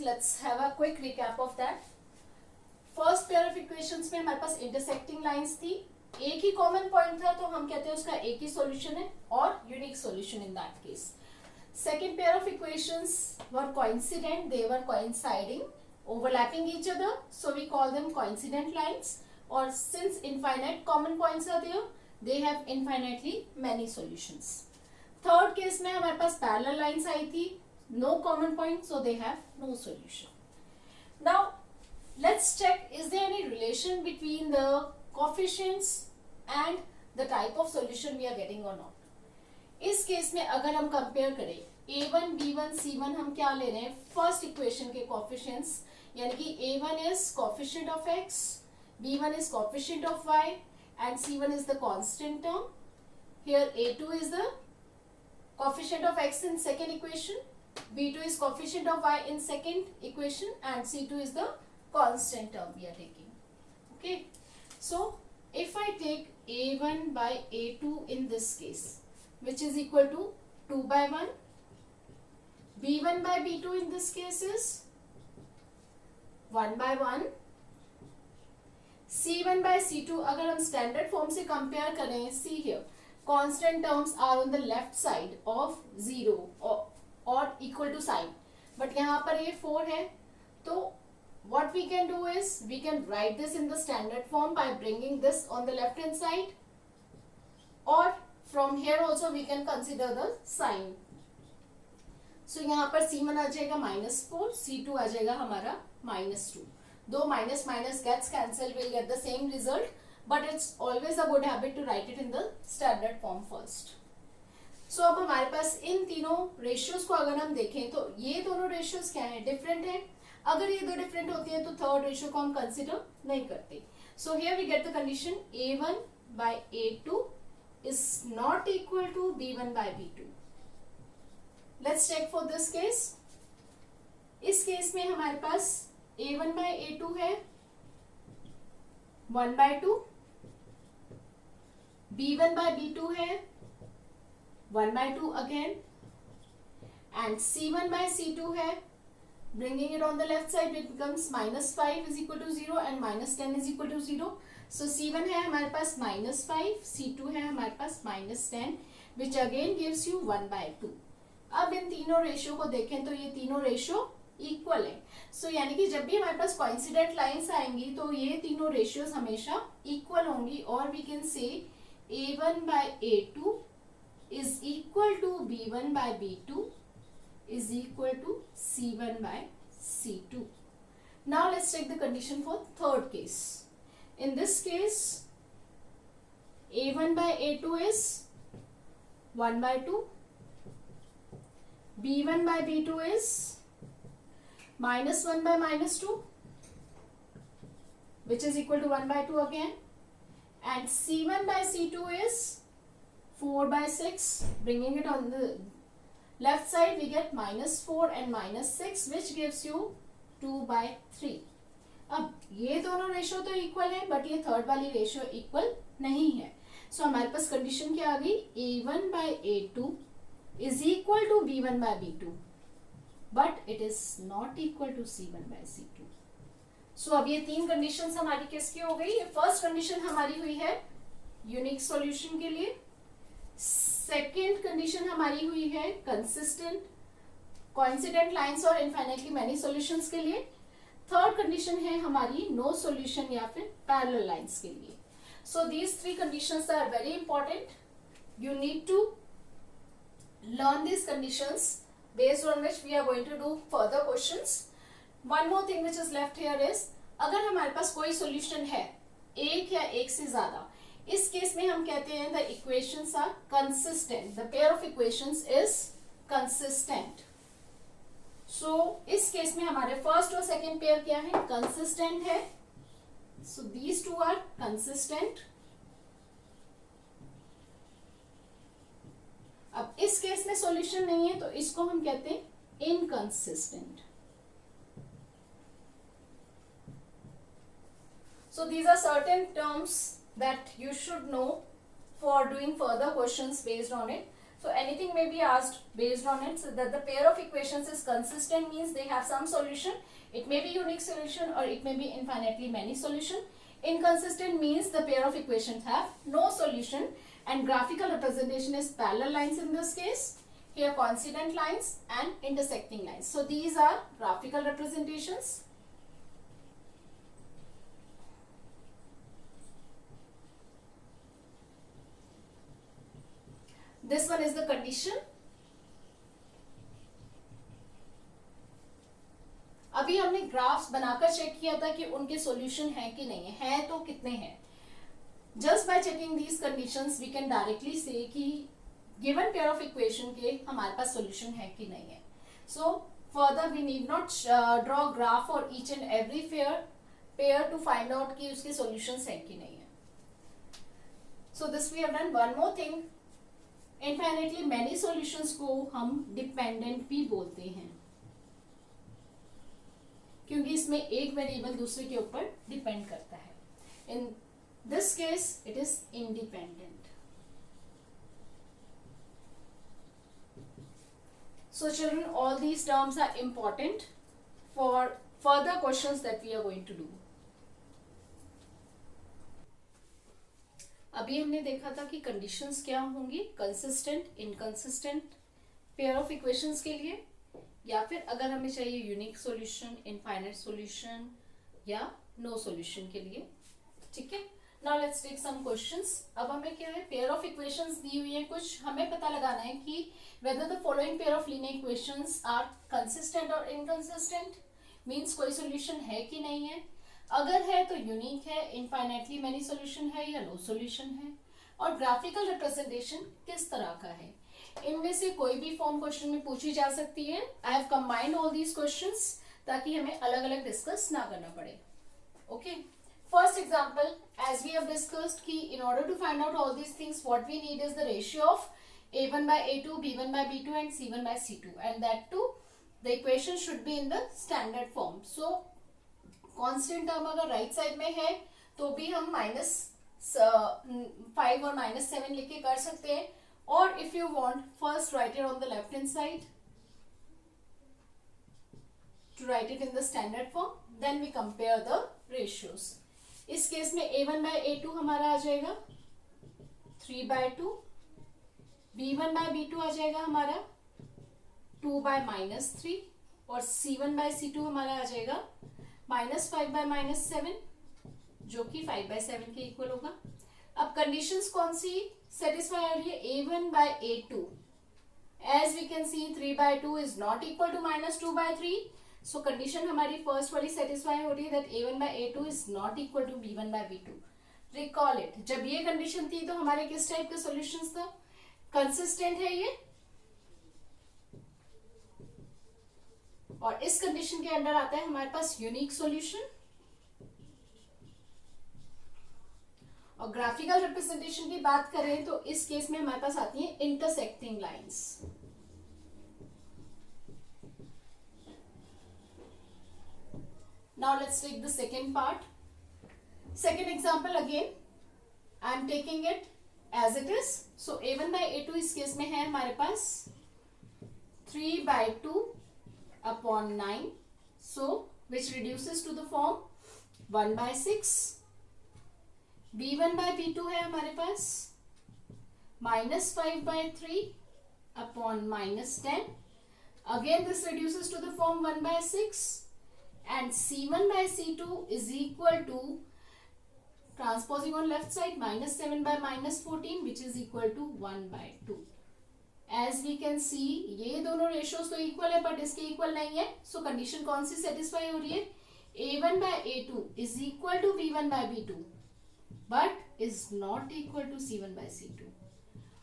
let's have a quick recap of that. First pair of equations में हमारे पास intersecting lines थी, एक ही common point था तो हम कहते हैं उसका एक ही सॉल्यूशन है और unique solution in that case. Second pair of equations were coincident, they were coinciding, overlapping each other, so we call them coincident lines. Or since infinite common points are there, they have infinitely many solutions. Third case में हमारे पास parallel lines आई थी, no common point, so they have no solution. Now let's check, is there any relation between the coefficients and the type of solution we are getting or not. इस case में अगर हम compare करें a1, b1, c1, हम क्या ले रहे हैं, फर्स्ट इक्वेशन के कोफिशिएंट्स, यानी कि a1 is coefficient of x, b1 is coefficient of y and c1 is the constant term. Here a2 is the coefficient of x in second equation, b2 is coefficient of y in second equation and c2 is the constant term we are taking. Okay, so if I take a1 by a2 in this case, which is equal to 2 by 1, b1 by b2 in this case is 1 by 1, c1 by c2 अगर हम standard form से compare करें, see here constant terms are on the left side of 0 or equal to sign, but यहाँ पर ये 4 है, तो what we can do is we can write this in the standard form by bringing this on the left hand side, or from here also we can consider the sign. So यहाँ पर c1 आ जाएगा -4, c2 आ जाएगा हमारा -2. Though minus minus gets cancelled, we'll get the same result, but it's always a good habit to write it in the standard form first. So अब हमारे पास इन तीनों ratios को अगर हम देखें तो ये दोनों रेशियोज क्या है, डिफरेंट है. अगर ये दो डिफरेंट होती है तो थर्ड रेशियो को हम कंसिडर नहीं करते. So here we get the condition a1 by a2 is not equal to b1 by b2. Let's check for this case. इस केस में हमारे पास a1 by a2 है 1 by 2, b1 by b2 है 1 by 2 again, and c1 by c2 है, bringing it on the left side it becomes -5 is equal to 0 and -10 is equal to 0. So c1 है हमारे पास -5, c2 है हमारे पास -10, which again gives you 1 by 2. अब इन तीनों ratio को देखें तो ये तीनों रेशियो इक्वल है. सो यानी कि जब भी हमारे पास कोइंसिडेंट लाइंस आएंगी तो ये तीनों रेशियोज हमेशा इक्वल होंगी, और we can say a1 by a2 is equal to b1 by b2 is equal to c1 by c2. Now let's take the condition for third case. In this case a1 by a2 is 1 by 2, b1 by b2 is -1 by -2, which is equal to 1 by 2 again, and c1 by c2 is 4 by 6, bringing it on the left side we get -4 and -6, which gives you 2 by 3. अब ये दोनों ratio तो equal है, but ये third वाली ratio equal नहीं है. सो हमारे पास कंडीशन क्या आ गई, a1 by a2 is equal to b1 by b2, but it is not equal to c1 by c2. So अब ये तीन कंडीशंस हमारी किसकी हो गई. फर्स्ट कंडीशन हमारी हुई है यूनिक सॉल्यूशन के लिए, सेकेंड कंडीशन हमारी हुई है कंसिस्टेंट कोइंसिडेंट लाइंस और इनफाइनाइटली मैनी सॉल्यूशंस के लिए, थर्ड कंडीशन है हमारी नो सॉल्यूशन या फिर पैरेलल लाइंस के लिए. So these three conditions are very important. You need to learn these conditions based on which we are going to do further questions. One more thing which is left here is, अगर हमारे पास कोई solution है एक या एक से ज्यादा, इस केस में हम कहते हैं the equations are consistent, the pair of equations is consistent. So इस केस में हमारे फर्स्ट और सेकेंड पेयर क्या है, consistent है. So these two are consistent. अब इस केस में सॉल्यूशन नहीं है तो इसको हम कहते हैं inconsistent. So these are certain terms that you should know for doing further questions based on it. So anything may be asked based on it. So that the pair of equations is consistent means they have some solution. It may be unique solution or it may be infinitely many solution. Inconsistent means the pair of equations have no solution, and graphical representation is parallel lines in this case. Here coincident lines and intersecting lines. So these are graphical representations. This one is the condition. अभी हमने graphs बनाकर check किया था कि उनके solution है कि नहीं है तो कितने हैं. Just by checking these conditions we can directly say कि गिवन पेयर ऑफ इक्वेशन के हमारे पास सॉल्यूशन है कि नहीं है. So further we need not draw graph for each and every pair to find out कि उसके सॉल्यूशंस है कि नहीं है. So this we have done. One more thing, infinitely many solutions को हम डिपेंडेंट भी बोलते हैं क्योंकि इसमें एक वेरिएबल दूसरे के ऊपर डिपेंड करता है. In this case it is independent. So children, all these terms are important for further questions that we are going to do. अभी हमने देखा था कि कंडीशंस क्या होंगी, consistent, inconsistent pair of equations के लिए, या फिर अगर हमें चाहिए यूनिक सॉल्यूशन, इनफाइनाइट सॉल्यूशन या नो सॉल्यूशन के लिए. ठीक है. Now let's take some questions. अब हमें क्या है, पेयर ऑफ इक्वेशंस दी हुई है कुछ, हमें पता लगाना है कि whether the following pair of linear equations are consistent or inconsistent, means कोई सॉल्यूशन है कि नहीं है. अगर है तो यूनिक है, इनफाइनाइटली मैनी सॉल्यूशन है या नो सॉल्यूशन है, और ग्राफिकल रिप्रेजेंटेशन किस तरह का है. इनमें से कोई भी फॉर्म क्वेश्चन में पूछी जा सकती है. I have combined all these questions ताकि हमें अलग अलग डिस्कस ना करना पड़े. Okay. First example, as we have discussed, कि in order to find out all these things, what we need is the ratio of a1 by a2, b1 by b2 and c1 by c2, and that too the equation should be in the standard form. So constant term अगर right side में है तो भी हम -5 और -7 लिख के कर सकते हैं, और if you want first write it on the left hand side to write it in the standard form, then we compare the ratios. इस केस में a1 by a2 हमारा आ जाएगा 3/2, b1 by b2 आ जाएगा हमारा 2/-3, और c1 by c2 हमारा आ जाएगा -5/-7, जो कि 5/7 के इक्वल होगा. अब कंडीशंस कौन सी सेटिस्फाई हो रही है, a1 by a2. As we can see 3/2 is not equal to -2/3. So condition हमारी फर्स्ट वाली सेटिस्फाई हो रही है that a1 by a2 is not equal to b1 by b2. Recall it, जब ये कंडीशन थी तो हमारे किस टाइप के सॉल्यूशंस था, कंसिस्टेंट है ये, और इस कंडीशन के अंडर आता है हमारे पास यूनिक सॉल्यूशन. और ग्राफिकल रिप्रेजेंटेशन की बात करें तो इस केस में हमारे पास आती है intersecting lines. Now let's take the second part. Second example again, I am taking it as it is. So a1 by a2 इस केस में है हमारे पास 3/2 upon 9. So which reduces to the form 1/6. b1 by b2 है हमारे पास -5/3 upon -10. Again this reduces to the form 1/6. And c1 by c2 is equal to, transposing on left side, -7/-14, which is equal to 1/2. As we can see, ये दोनों ratios तो equal है but इसके equal नहीं है. So condition कौन सी satisfy हो रही है, a1 by a2 is equal to b1 by b2 but is not equal to c1 by c2.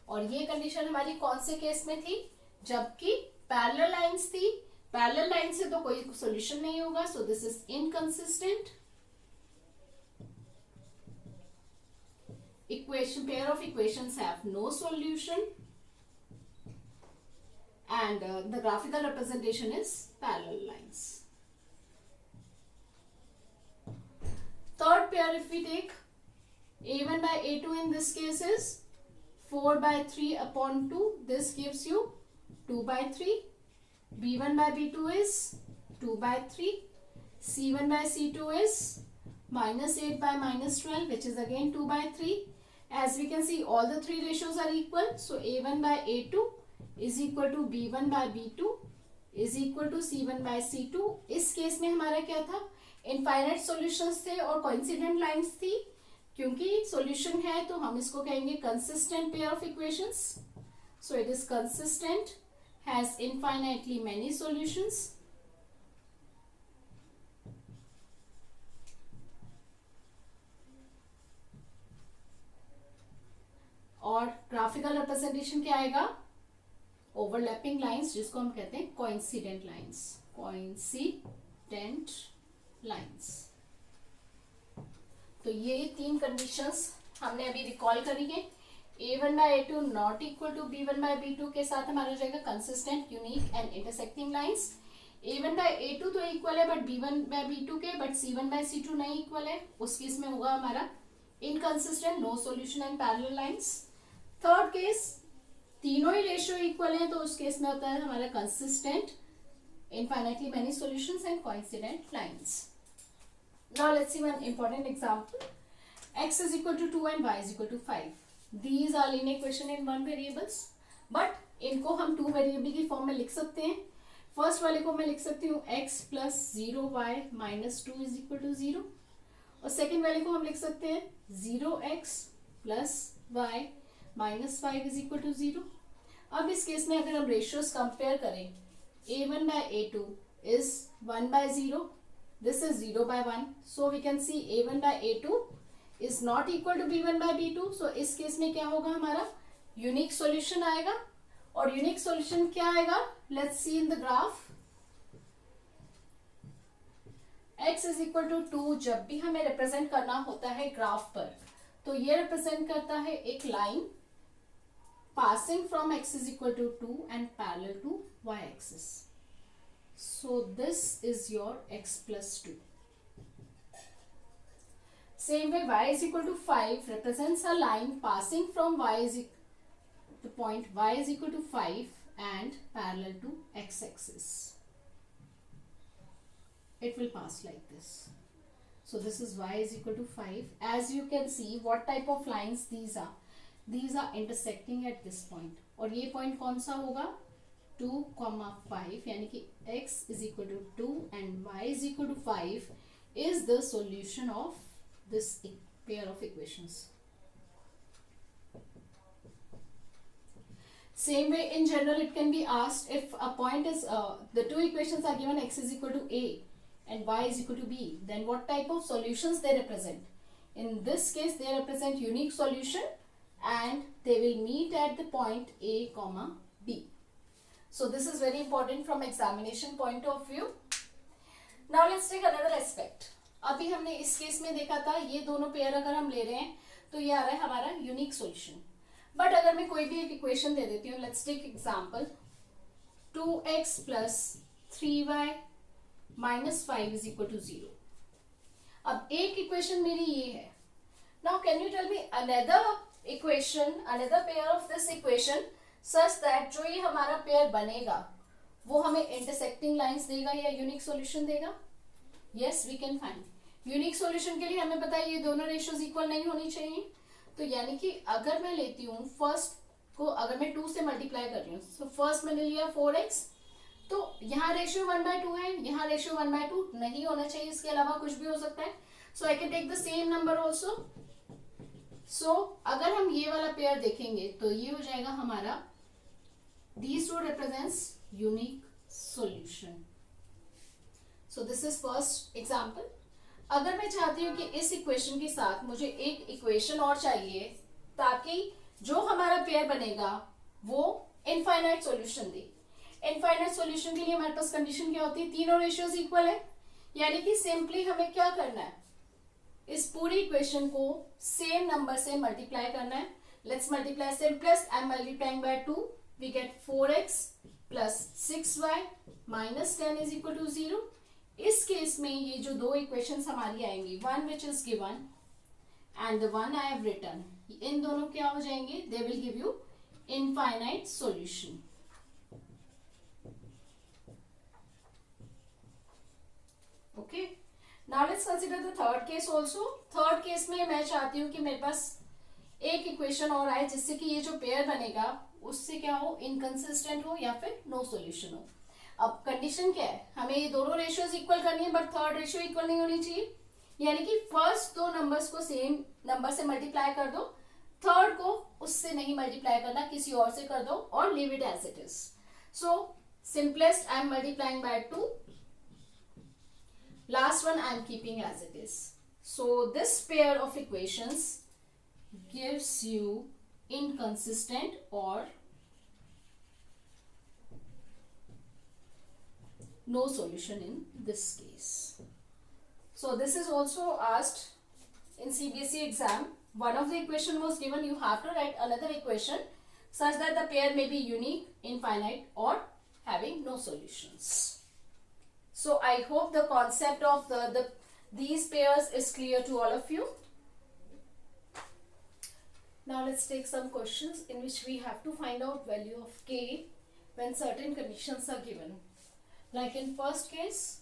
और ये condition हमारी कौन से केस में थी, जबकि parallel lines थी. पैरेलल लाइन से तो कोई सॉल्यूशन नहीं होगा, so this is inconsistent. Equation, pair of equations have no solution, and the graphical representation is parallel lines. Third pair, if we take a1 by a2 in this case is 4 by 3 upon 2. This gives you 2 by 3. B1 by B2 is 2 by 3. C1 by C2 is minus 8 by minus 12, which is again 2 by 3. As we can see, all the three ratios are equal. So A1 by A2 is equal to B1 by B2 is equal to C1 by C2. इस case में हमारा क्या था, infinite solutions थे और coincident lines थी. क्योंकि solution है तो हम इसको कहेंगे consistent pair of equations. So it is consistent, has infinitely many solutions. और ग्राफिकल रिप्रेजेंटेशन क्या आएगा, ओवरलैपिंग लाइंस, जिसको हम कहते हैं कोइंसिडेंट लाइंस. Coincident lines. तो ये तीन कंडीशंस हमने अभी रिकॉल करी है. A1 by A2 not equal to B1 by B2 के साथ हमारा हो जाएगा consistent, unique and intersecting lines. A1 by A2 तो इक्वल है बट B1 by B2 के, बट C1 by C2 नहीं इक्वल है. उस केस में होगा हमारा inconsistent, no solution and parallel lines. Third case, तीनों ही रेशियो इक्वल है तो उस केस में होता है हमारा consistent, infinitely many solutions and coincident lines. Now let's see one important example. x is equal to 2 and y is equal to 5. These are linear equation in one variables, but इनको हम two variable की form में लिख सकते हैं. First वाले को मैं लिख सकती हूँ x plus 0y minus 2 is equal to 0, और सेकेंड वाले को हम लिख सकते हैं 0x plus y minus 5 is equal to 0. अब इस केस में अगर हम रेशियोज कंपेयर करें, A1 by A2 is 1 by 0, this is 0 by 1, so we can see A1 by A2 is not equal to B1 by B2. so इस case में क्या होगा, हमारा यूनिक सॉल्यूशन आएगा. और यूनिक सॉल्यूशन क्या आएगा, let's see in the graph. x is equal to 2 जब भी हमें रिप्रेजेंट करना होता है ग्राफ पर, तो ये रिप्रेजेंट करता है एक line passing from x is equal to 2 and parallel to y axis. So this is your x plus 2. Same way, y is equal to 5 represents a line passing from the point y is equal to 5 and parallel to x axis. It will pass like this. So this is y is equal to 5. As you can see, what type of lines these are? These are intersecting at this point. और ये point कौन सा होगा, 2, 5, यानी कि x is equal to 2 and y is equal to 5 is the solution of this pair of equations. Same way, in general, it can be asked if a point is the two equations are given, x is equal to a and y is equal to b, then what type of solutions they represent. In this case, they represent unique solution and they will meet at the point a comma b. So this is very important from examination point of view. Now let's take another aspect. अभी हमने इस case में देखा था, ये दोनों pair अगर हम ले रहे हैं तो ये आ रहा है हमारा यूनिक सॉल्यूशन. बट अगर मैं कोई भी एक इक्वेशन दे देती हूँ, let's take example 2x plus 3y minus 5 is equal to 0. अब एक इक्वेशन मेरी ये है. Now can you tell me another equation, another pair of this equation such that जो ये हमारा पेयर बनेगा वो हमें इंटरसेक्टिंग लाइंस देगा या यूनिक सॉल्यूशन देगा. Yes, we can find. Unique solution के लिए हमें पता है ये दोनों रेशियोज इक्वल नहीं होनी चाहिए. तो यानी कि अगर मैं लेती हूँ फर्स्ट को, अगर मैं 2 से मल्टीप्लाई कर रही हूँ, सो फर्स्ट मैंने लिया 4x, तो यहाँ रेशियो 1/2 है, यहाँ रेशियो 1/2 नहीं होना चाहिए, इसके अलावा कुछ भी हो सकता है. So I can take the same number also. So अगर हम ये वाला पेयर देखेंगे तो ये हो जाएगा हमारा, these two represents unique solution. So this is first example. अगर मैं चाहती हूँ कि इस इक्वेशन के साथ मुझे एक इक्वेशन और चाहिए ताकि जो हमारा पेयर बनेगा वो इनफाइनाइट सॉल्यूशन दे. इनफाइनाइट सॉल्यूशन के लिए हमारे पास कंडीशन क्या होती है, तीनों रेशियोज इक्वल है. यानी कि सिंपली हमें क्या करना है, इस पूरी इक्वेशन को सेम नंबर से मल्टीप्लाई करना है. Let's multiply simplest, I am multiplying by 2, we get 4x plus 6y minus 10 is equal to 0. इस केस में ये जो दो इक्वेशंस हमारी आएंगी, one which is given and the one I have written, इन दोनों क्या हो जाएंगे, they will give you infinite solution. Okay, now let's consider the third case also. Third case में मैं चाहती हूँ कि मेरे पास एक इक्वेशन और आए जिससे कि ये जो पेयर बनेगा उससे क्या हो, इनकंसिस्टेंट हो या फिर नो सॉल्यूशन हो. अब कंडीशन क्या है, हमें ये दोनों रेशियोज इक्वल करनी है बट थर्ड रेशियो इक्वल नहीं होनी चाहिए. यानी कि फर्स्ट दो नंबर्स को सेम नंबर से मल्टीप्लाई कर दो, थर्ड को उससे नहीं मल्टीप्लाई करना, किसी और से कर दो और leave it as it is. So simplest I am multiplying by 2. Last one I am keeping as it is. So this pair of equations gives you inconsistent or no solution in this case. So this is also asked in CBSE exam. One of the equation was given, you have to write another equation such that the pair may be unique, infinite or having no solutions. So I hope the concept of these pairs is clear to all of you. Now let's take some questions in which we have to find out value of k when certain conditions are given. Like in first case,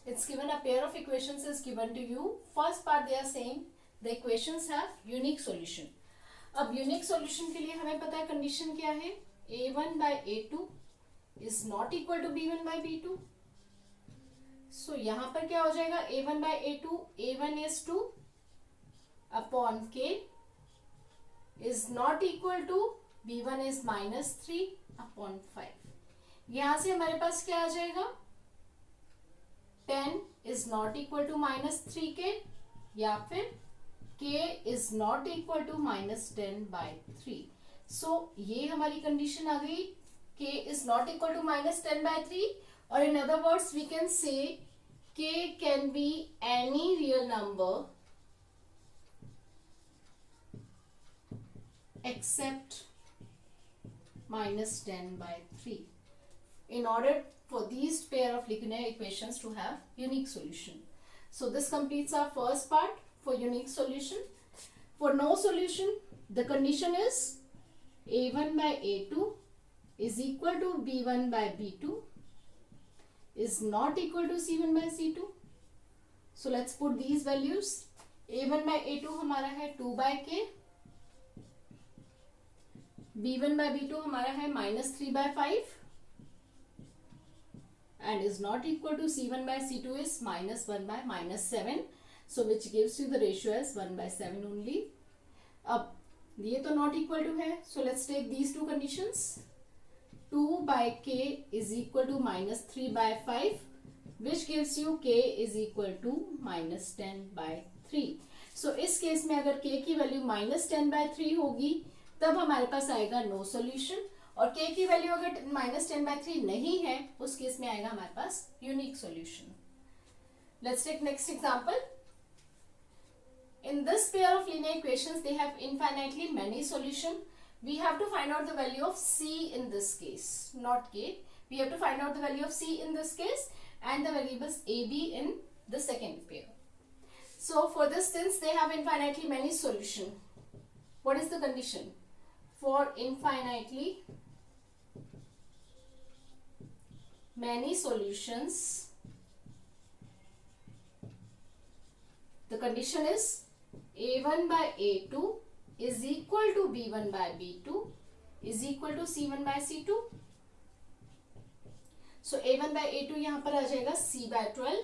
it's given a pair of equations is given to you. First part they are saying the equations have unique solution. अब unique solution के लिए हमें पता है condition क्या है, a1 by a2 is not equal to b1 by b2. So यहाँ पर क्या हो जाएगा, a1 by a2, a1 is 2 upon k is not equal to b1 is minus 3 upon 5. यहाँ से हमारे पास क्या आ जाएगा, 10 is not equal to minus 3k या फिर k is not equal to minus 10 by 3. So ये हमारी कंडीशन आ गई, k is not equal to minus 10 by 3. Or in other words we can say k can be any real number except minus 10 by 3 in order for these pair of linear equations to have unique solution. So this completes our first part for unique solution. For no solution, the condition is a1 by a2 is equal to b1 by b2 is not equal to c1 by c2. So let's put these values. a1 by a2 हमारा है 2 by k, b1 by b2 हमारा है minus 3 by 5 and is not equal to c1 by c2 is minus 1 by minus 7. So which gives you the ratio as 1 by 7 only. अब ये तो not equal to है, so let's take these two conditions. 2 by k is equal to minus 3 by 5 which gives you k is equal to minus 10 by 3. So इस case में अगर k की value minus 10 by 3 होगी तब हमारे पास आएगा no solution, और k की वैल्यू अगर minus 10 by 3 नहीं है उस केस में आएगा हमारे पास unique solution. Let's take next example. In this pair of linear equations they have infinitely many solutions. We have to find out the value of c in this case, not k. We have to find out the value of c in this case and the variables a, b in the second pair. So for this, since they have infinitely many solutions, what is the condition? For infinitely many solutions, the condition is a1 by a2 is equal to b1 by b2 is equal to c1 by c2. So a1 by a2 यहाँ पर आ जाएगा c by 12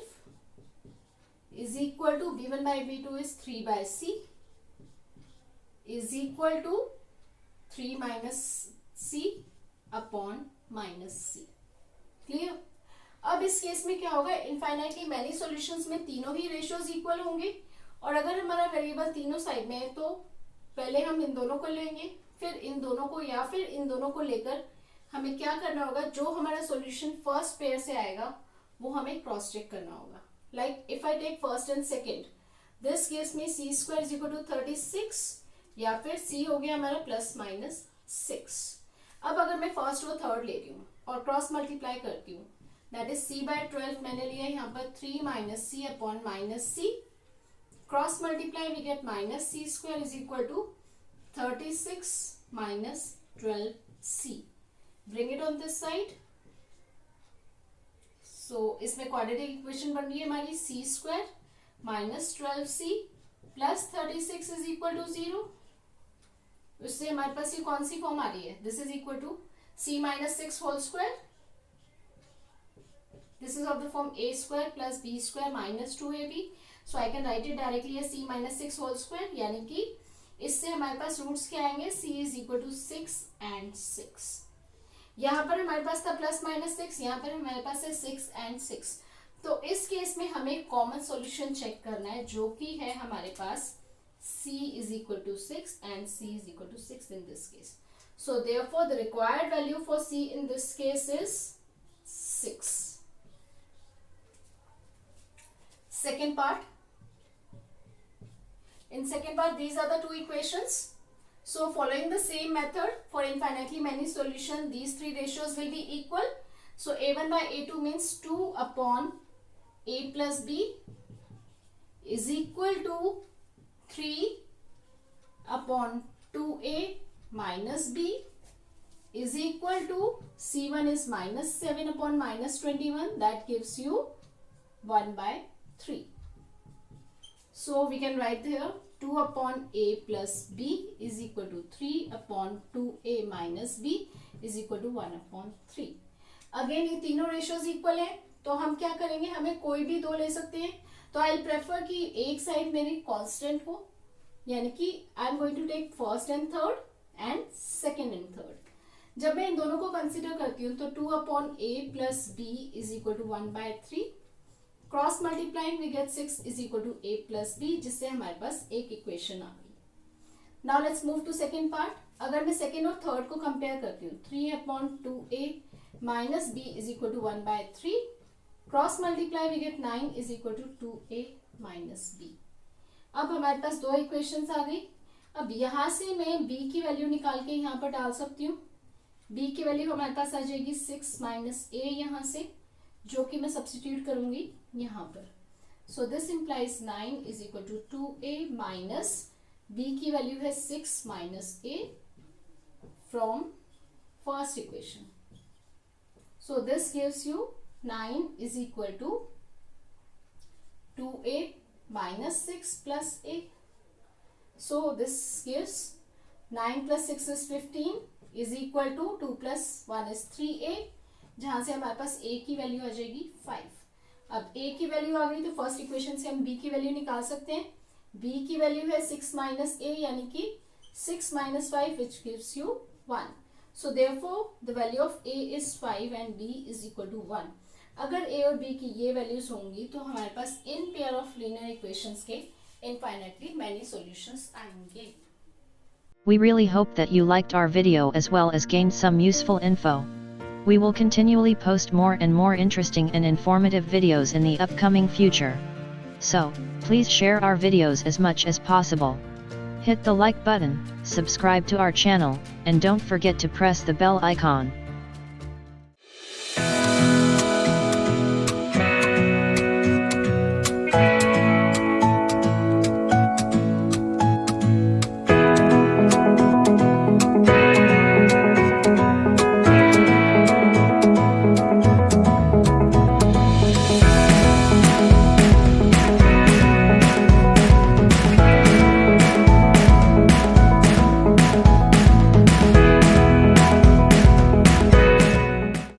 is equal to b1 by b2 is 3 by c is equal to 3 minus c upon minus c. Clear? अब इस case में क्या होगा, infinitely many solutions में तीनों ही रेशियोज इक्वल होंगे, और अगर हमारा वेरिएबल तीनों साइड में है तो पहले हम इन दोनों को लेंगे, फिर इन दोनों को, या फिर इन दोनों को लेकर हमें क्या करना होगा, जो हमारा सॉल्यूशन फर्स्ट पेयर से आएगा वो हमें क्रॉस चेक करना होगा. Like if I take first and second, this case में c square is equal to 36 या फिर सी हो गया हमारा प्लस माइनस 6. अब अगर मैं फर्स्ट और थर्ड ले रही हूँ और क्रॉस मल्टीप्लाई करती हूँ, दैट इज सी बाय 12 मैंने लिया यहाँ पर 3 minus c upon minus c, cross multiply we get minus c square is equal to 36 minus 12c. Bring it on this side. So इसमें क्वाड्रेटिक इक्वेशन बन रही है हमारी c square minus 12c plus 36 is equal to 0. उससे हमारे पास ये कौन सी form आ रही है? This is equal to c minus 6 whole square. This is of the form a square plus b square minus 2ab. So I can write it directly as c minus 6 whole square. यानी कि इससे हमारे पास roots क्या आएंगे? c is equal to 6 and 6. यहाँ पर हमारे पास था प्लस माइनस 6, यहाँ पर हमारे पास है 6 and 6. तो इस केस में हमें कॉमन सॉल्यूशन चेक करना है जो कि है हमारे पास c is equal to 6 and c is equal to 6 in this case. So therefore the required value for c in this case is 6. Second part. In second part, these are the two equations. So following the same method for infinitely many solution, these three ratios will be equal. So a1 by a2 means 2 upon a plus b is equal to 3 upon 2a minus b is equal to c1 is minus 7 upon minus 21. That gives you 1 by 3. So we can write here 2 upon a plus b is equal to 3 upon 2a minus b is equal to 1 upon 3. Again ये तीनों ratios equal हैं तो हम क्या करेंगे? हमें कोई भी दो ले सकते हैं. तो I'll prefer कि एक साइड मेरी constant हो, यानी कि I'm going to take first and third and second and third. जब मैं इन दोनों को कंसिडर करती हूँ तो 2 upon a plus b is equal to 1 by 3. Cross multiplying we get 6 is equal to a plus b, जिससे हमारे पास एक इक्वेशन आ गई. Now let's move to second part. अगर मैं सेकेंड और थर्ड को कंपेयर करती हूँ 3 upon 2a minus b is equal to 1 by 3. Cross multiply we get 9 is equal to 2a minus b. अब हमारे पास दो इक्वेशंस आ गई. अब यहाँ से मैं b की वैल्यू निकाल के यहाँ पर डाल सकती हूँ. b की वैल्यू हमारे पास आ जाएगी 6 माइनस a यहाँ से, जो कि मैं सब्स्टिट्यूट करूंगी यहाँ पर. So this implies 9 is equal to 2a minus b की वैल्यू है 6 minus a from first equation. So this gives you 9 is equal to 2a minus 6 plus a. So this gives 9 plus 6 is 15 is equal to 2 plus 1 is 3a, जहां से हमारे पास a की value आ जाएगी 5. अब a की value आ गई तो first equation से हम b की वैल्यू निकाल सकते हैं. b की वैल्यू है 6 माइनस a, यानी कि 6 minus 5 which gives you 1. So therefore the value of a is 5 and b is equal to 1. अगर a और b की ये वैल्यूज होंगी तो हमारे पास इन पेयर ऑफ लीनियर इक्वेशंस के इनफाइनाइटली मैनी सॉल्यूशंस आएंगे. We really hope that you liked our video as well as gained some useful info. We will continually post more and more interesting and informative videos in the upcoming future. So, please share our videos as much as possible. Hit the like button, subscribe to our channel, and don't forget to press the bell icon.